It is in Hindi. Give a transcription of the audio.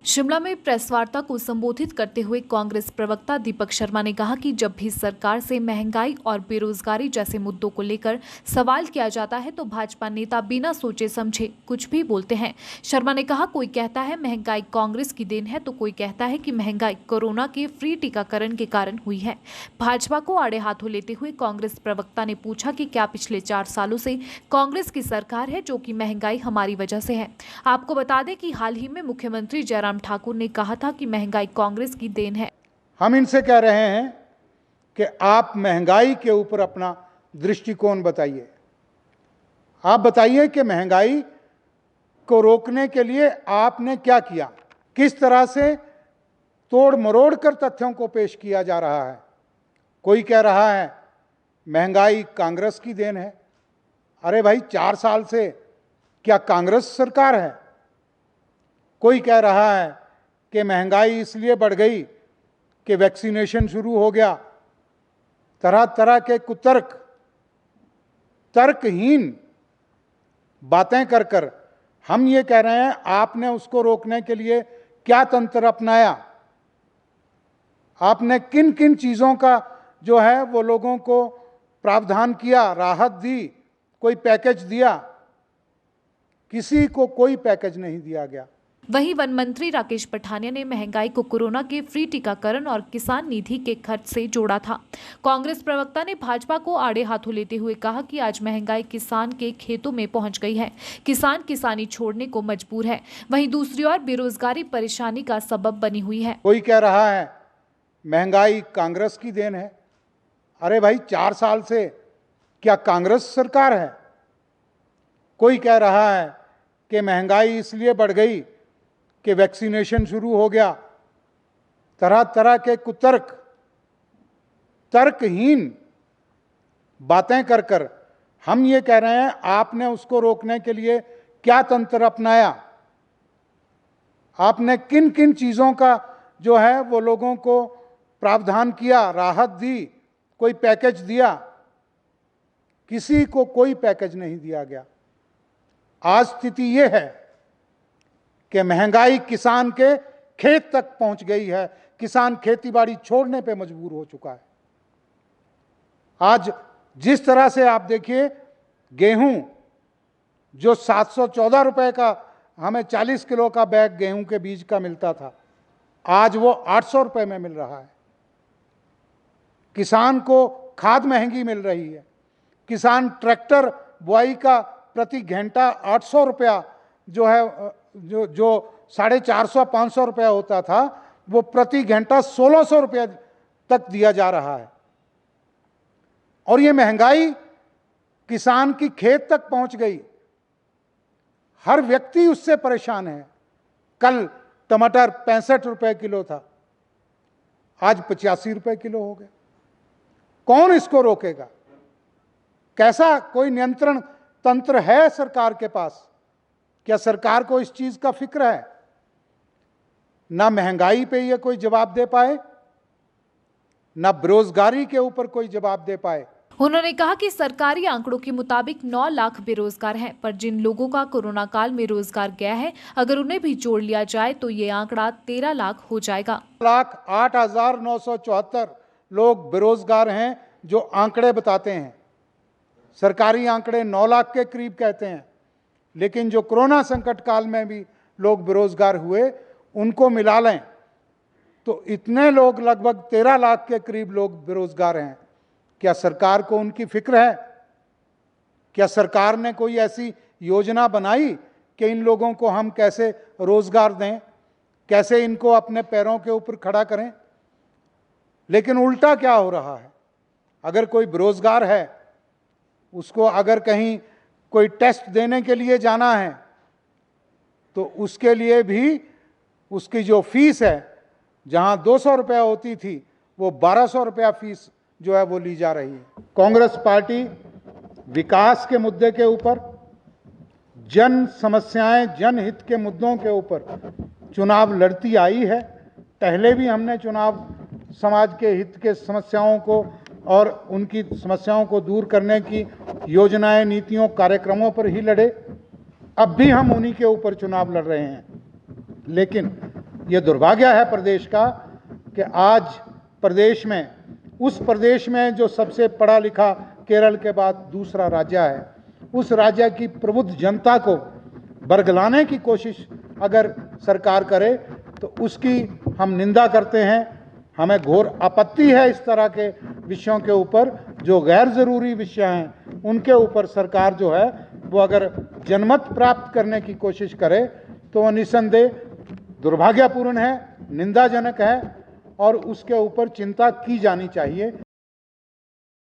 शिमला में प्रेस वार्ता को संबोधित करते हुए कांग्रेस प्रवक्ता दीपक शर्मा ने कहा कि जब भी सरकार से महंगाई और बेरोजगारी जैसे मुद्दों को लेकर सवाल किया जाता है तो भाजपा नेता बिना सोचे समझे कुछ भी बोलते हैं। शर्मा ने कहा, कोई कहता है महंगाई कांग्रेस की देन है तो कोई कहता है कि महंगाई कोरोना के फ्री टीकाकरण के कारण हुई है। भाजपा को आड़े हाथों लेते हुए कांग्रेस प्रवक्ता ने पूछा कि क्या पिछले 4 सालों से कांग्रेस की सरकार है जो कि महंगाई हमारी वजह से है। आपको बता दें कि हाल ही में मुख्यमंत्री जयराम ठाकुर ने कहा था कि महंगाई कांग्रेस की देन है। हम इनसे कह रहे हैं कि आप महंगाई के ऊपर अपना दृष्टिकोण बताइए। आप बताइए कि महंगाई को रोकने के लिए आपने क्या किया, किस तरह से तोड़ मरोड़ कर तथ्यों को पेश किया जा रहा है। कोई कह रहा है महंगाई कांग्रेस की देन है। अरे भाई, 4 साल से क्या कांग्रेस सरकार है? कोई कह रहा है कि महंगाई इसलिए बढ़ गई कि वैक्सीनेशन शुरू हो गया। तरह तरह के कुतर्क, तर्कहीन बातें कर कर हम ये कह रहे हैं आपने उसको रोकने के लिए क्या तंत्र अपनाया, आपने किन किन चीज़ों का जो है वो लोगों को प्रावधान किया, राहत दी, कोई पैकेज दिया? किसी को कोई पैकेज नहीं दिया गया। वहीं वन मंत्री राकेश पठानिया ने महंगाई को कोरोना के फ्री टीकाकरण और किसान निधि के खर्च से जोड़ा था। कांग्रेस प्रवक्ता ने भाजपा को आड़े हाथों लेते हुए कहा कि आज महंगाई किसान के खेतों में पहुंच गई है, किसान किसानी छोड़ने को मजबूर है। वहीं दूसरी ओर बेरोजगारी परेशानी का सबब बनी हुई है। कोई कह रहा है महंगाई कांग्रेस की देन है। अरे भाई, 4 साल से क्या कांग्रेस सरकार है? कोई कह रहा है कि महंगाई इसलिए बढ़ गई कि वैक्सीनेशन शुरू हो गया। तरह तरह के कुतर्क, तर्कहीन बातें कर कर हम ये कह रहे हैं आपने उसको रोकने के लिए क्या तंत्र अपनाया, आपने किन किन चीज़ों का जो है वो लोगों को प्रावधान किया, राहत दी, कोई पैकेज दिया? किसी को कोई पैकेज नहीं दिया गया। आज स्थिति ये है कि महंगाई किसान के खेत तक पहुंच गई है। किसान खेतीबाड़ी छोड़ने पे मजबूर हो चुका है। आज जिस तरह से आप देखिए, गेहूं जो 714 रुपए का, हमें 40 किलो का बैग गेहूं के बीज का मिलता था, आज वो 800 रुपए में मिल रहा है। किसान को खाद महंगी मिल रही है। किसान ट्रैक्टर बुआई का प्रति घंटा 800 रुपया जो है, जो 450-500 रुपया होता था, वो प्रति घंटा 1600 रुपया तक दिया जा रहा है। और ये महंगाई किसान की खेत तक पहुंच गई। हर व्यक्ति उससे परेशान है। कल टमाटर 65 रुपए किलो था, आज 85 रुपए किलो हो गए। कौन इसको रोकेगा? कैसा कोई नियंत्रण तंत्र है सरकार के पास? क्या सरकार को इस चीज का फिक्र है? ना महंगाई पे ये कोई जवाब दे पाए, ना बेरोजगारी के ऊपर कोई जवाब दे पाए। उन्होंने कहा कि सरकारी आंकड़ों के मुताबिक 9 लाख बेरोजगार हैं, पर जिन लोगों का कोरोना काल में रोजगार गया है, अगर उन्हें भी जोड़ लिया जाए तो ये आंकड़ा 13 लाख हो जाएगा। 1,08,974 लोग बेरोजगार हैं जो आंकड़े बताते हैं। सरकारी आंकड़े 9 लाख के करीब कहते हैं, लेकिन जो कोरोना संकट काल में भी लोग बेरोजगार हुए, उनको मिला लें तो इतने लोग, लगभग 13 लाख के करीब लोग बेरोजगार हैं। क्या सरकार को उनकी फिक्र है? क्या सरकार ने कोई ऐसी योजना बनाई कि इन लोगों को हम कैसे रोजगार दें, कैसे इनको अपने पैरों के ऊपर खड़ा करें? लेकिन उल्टा क्या हो रहा है, अगर कोई बेरोजगार है, उसको अगर कहीं कोई टेस्ट देने के लिए जाना है तो उसके लिए भी उसकी जो फीस है, जहां 200 रुपया होती थी, वो 1200 रुपया फीस जो है वो ली जा रही है। कांग्रेस पार्टी विकास के मुद्दे के ऊपर, जन समस्याएं, जनहित के मुद्दों के ऊपर चुनाव लड़ती आई है। पहले भी हमने चुनाव समाज के हित के समस्याओं को और उनकी समस्याओं को दूर करने की योजनाएं, नीतियों, कार्यक्रमों पर ही लड़े। अब भी हम उन्हीं के ऊपर चुनाव लड़ रहे हैं। लेकिन ये दुर्भाग्य है प्रदेश का कि आज प्रदेश में, उस प्रदेश में जो सबसे पढ़ा लिखा केरल के बाद दूसरा राज्य है, उस राज्य की प्रबुद्ध जनता को बरगलाने की कोशिश अगर सरकार करे तो उसकी हम निंदा करते हैं। हमें घोर आपत्ति है इस तरह के विषयों के ऊपर, जो गैर ज़रूरी विषय हैं उनके ऊपर सरकार जो है वो अगर जनमत प्राप्त करने की कोशिश करे तो वह निस्संदेह दुर्भाग्यपूर्ण है, निंदाजनक है और उसके ऊपर चिंता की जानी चाहिए।